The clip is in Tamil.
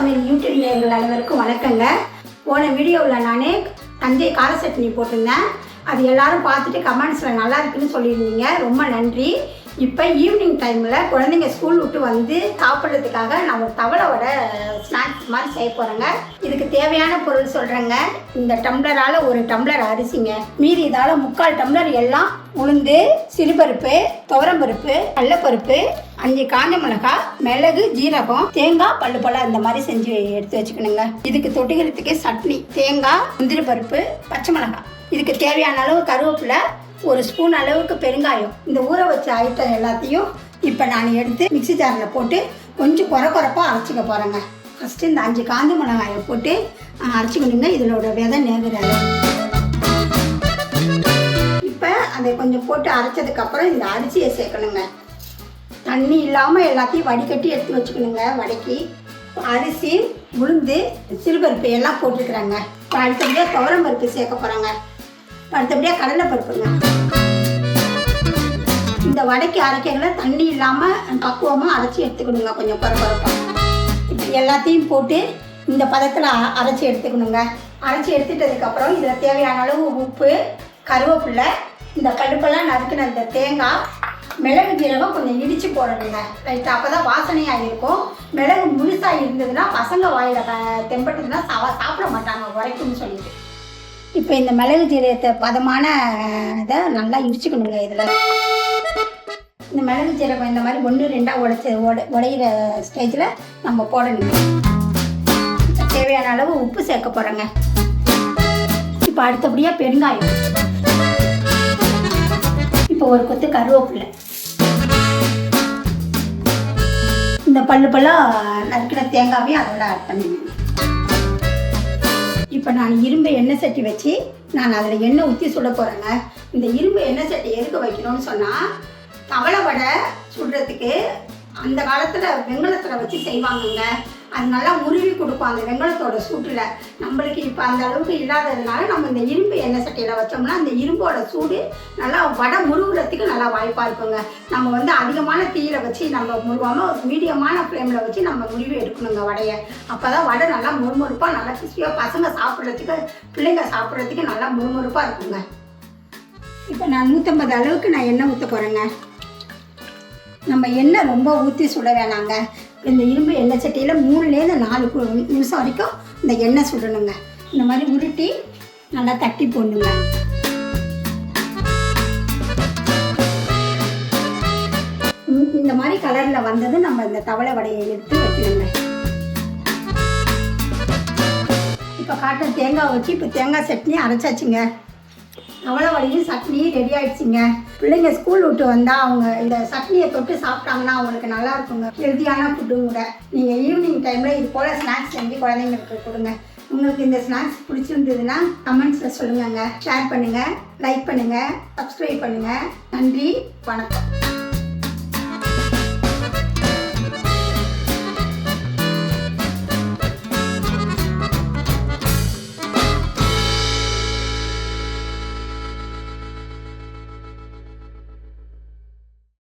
சமையல் யூடியூப் நேயர்கள் அனைவருக்கும் வணக்கங்க. போன வீடியோவில் நானே தஞ்சை கார சட்னி போட்டிருந்தேன். அது எல்லாரும் பார்த்துட்டு கமெண்ட்ஸில் நல்லா இருக்குன்னு சொல்லியிருந்தீங்க. ரொம்ப நன்றி. இப்போ ஈவினிங் டைமில் குழந்தைங்க ஸ்கூல் விட்டு வந்து சாப்பிட்றதுக்காக நான் ஒரு தவளை வடை ஸ்நாக்ஸ் மாதிரி செய்ய போகிறேங்க. இதுக்கு தேவையான பொருள் சொல்கிறேங்க. இந்த டம்ளரால் ஒரு டம்ளர் அரிசிங்க, மீதி இதால் 3/4 டம்ளர் எல்லாம் உளுந்து, சிறுபருப்பு, துவரம் பருப்பு, கடலைப்பருப்பு, 5 காஞ்ச மிளகாய், மிளகு, ஜீரகம், தேங்காய் பல்லு இந்த மாதிரி செஞ்சு எடுத்து வச்சுக்கணுங்க. இதுக்கு தொட்டுக்கிறதுக்கு சட்னி, தேங்காய், முந்திரி பருப்பு, பச்சை மிளகாய், இதுக்கு தேவையான அளவு கருவேப்பிலை, 1 ஸ்பூன் அளவுக்கு பெருங்காயம். இந்த ஊற வச்ச ஐட்டம் எல்லாத்தையும் இப்போ நான் எடுத்து மிக்ஸி ஜாரில் போட்டு கொஞ்சம் குறப்பாக அரைச்சிக்க போகிறேங்க. ஃபஸ்ட்டு இந்த 5 காஞ்ச மிளகாயை போட்டு அரைச்சிக்கணுங்க. இதனோட விதை நேகுறாங்க. இப்போ அதை கொஞ்சம் போட்டு அரைச்சதுக்கப்புறம் இந்த அரிசியை சேர்க்கணுங்க. தண்ணி இல்லாமல் எல்லாத்தையும் வடிகட்டி எடுத்து வச்சுக்கணுங்க. வடக்கி அரிசி, உளுந்து, சிறுபருப்பு எல்லாம் போட்டுக்கிறாங்க. இப்போ அடுத்தபடியாக துவரம் பருப்பு சேர்க்க போகிறாங்க. அடுத்தபடியாக கடலைப்பருப்புங்க. இந்த வடைக்கு அரைக்கைகளை தண்ணி இல்லாமல் பக்குவமாக அரைச்சி எடுத்துக்கணுங்க. கொஞ்சம் பரபரப்பாக இப்படி எல்லாத்தையும் போட்டு இந்த பதத்தில் அரைச்சி எடுத்துக்கணுங்க. அரைச்சி எடுத்துட்டதுக்கப்புறம் இதில் தேவையான அளவு உப்பு, கருவேப்பிலை, இந்த பருப்பெல்லாம் நறுக்கின இந்த தேங்காய், மிளகு, ஜீரகம் கொஞ்சம் இடித்து போடணுங்க. ரைட்டு, அப்போ தான் வாசனையாக இருக்கும். மிளகு முழுசாக இருந்ததுன்னா பசங்க வாயில் தெம்பட்டுதுன்னா சாப்பிட மாட்டாங்க உரைக்கும்னு சொல்லிட்டு. இப்போ இந்த மிளகு ஜீரகத்தை பதமான இதை நல்லா இடிச்சுக்கணுங்க. இதில் இந்த மிளகு ஜீரகம் இந்த மாதிரி 1-2 உடையிற ஸ்டேஜில் நம்ம போடணுங்க. தேவையான அளவு உப்பு சேர்க்க போகிறோங்க. இப்போ அடுத்தபடியாக பெருங்காயம், இப்போ ஒரு கொத்து கருவேப்பிலை, இந்த பல்லாக நறுக்கின தேங்காவையும் அதோட ஆட் பண்ணிடுங்க. இப்போ நான் இரும்பு எண்ணெய் சட்டி வச்சு நான் அதில் எண்ணெய் ஊற்றி சுட போகிறேங்க. இந்த இரும்பு எண்ணெய் சட்டி எதுக்கு வைக்கணும்னு சொன்னால், தவளை வடை சுடுறதுக்கு அந்த காலத்தில் வெங்கலத்தில் வச்சு செய்வாங்கங்க. அது நல்லா உருவி கொடுக்கும் அந்த வெங்கலத்தோட சூட்டில். நம்மளுக்கு இப்போ அந்த அளவுக்கு இல்லாததுனால நம்ம இந்த இரும்பு எண்ணெய் சட்டியில் வச்சோம்னா அந்த இரும்போட சூடு நல்லா வடை முருகிறதுக்கு நல்லா வாய்ப்பாக இருக்குங்க. நம்ம அதிகமான தீயில வச்சு நம்ம முருகாமல் மீடியமான ஃப்ளேமில் வச்சு நம்ம முருவி எடுக்கணுங்க வடையை. அப்போ தான் வடை நல்லா முறுமுறுப்பாக நல்லா கிறிஸ்பியாக பசங்க சாப்பிட்றதுக்கு, பிள்ளைங்க சாப்பிட்றதுக்கு நல்லா முறுமுறுப்பாக இருக்குங்க. இப்போ நான் 150 அளவுக்கு நான் எண்ணெய் ஊற்ற போகிறேங்க. நம்ம எண்ணெய் ரொம்ப ஊற்றி சுட வேணாங்க. இந்த இரும்பு எண்ணெய் சட்டியில் 3-4 நிமிஷம் வரைக்கும் இந்த எண்ணெய் சுடணுங்க. இந்த மாதிரி உருட்டி நல்லா தட்டி போடணுங்க. இந்த மாதிரி கலரில் வந்தது நம்ம இந்த தவளை வடையை எடுத்து வைக்கணுங்க. இப்போ காட்டுற தேங்காய் வச்சு இப்போ தேங்காய் சட்னி அரைச்சாச்சுங்க. தவளை வடையும் சட்னி ரெடி ஆகிடுச்சிங்க. பிள்ளைங்க ஸ்கூல் விட்டு வந்தால் அவங்க இந்த சட்னியை தொட்டு சாப்பிட்டாங்கன்னா அவங்களுக்கு நல்லா இருக்குங்க. ஹெல்த்தியான ஃபுட்டும் கூட. நீங்கள் ஈவினிங் டைமில் இது போல் ஸ்நாக்ஸ் செஞ்சு குழந்தைங்களுக்கு கொடுங்க. உங்களுக்கு இந்த ஸ்நாக்ஸ் பிடிச்சிருந்ததுன்னா கமெண்ட்ஸில் சொல்லுங்கங்க. ஷேர் பண்ணுங்கள், லைக் பண்ணுங்கள், சப்ஸ்கிரைப் பண்ணுங்கள். நன்றி, வணக்கம்.